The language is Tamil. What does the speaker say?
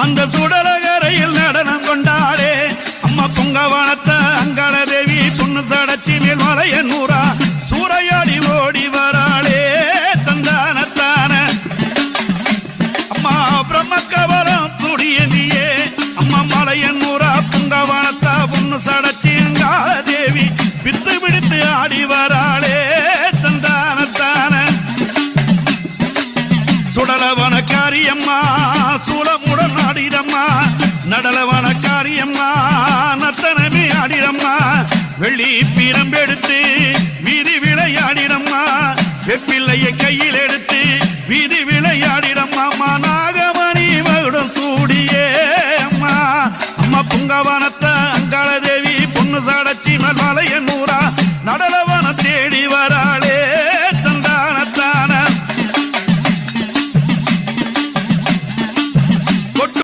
அந்த சுடலகரையில் நடனம் கொண்டாடே அம்மா புங்கவனத்த அங்காள தேவி பொண்ணு சடச்சி மேல் மலைய நூறா சூறையாடி ஓடி வராளே தந்தானத்தான அம்மா பிரம்மக்கவரம் துடியந்தியே அம்மா மலைய நூறா புங்கவனத்தா பொண்ணு சடச்சி அங்காள தேவி பித்து பிடித்து ஆடி வராளே தந்தானத்தான சுடலவன காரியம்மா சூலமுடன் ஆடிடம்மா நடலவன காரியம்மா நத்தனமே ஆடிடம்மா வெள்ளி பீரம்பெடுத்து வீதி விளையாடிடம்மா வெப்பிள்ளையை கையில் எடுத்து வீதி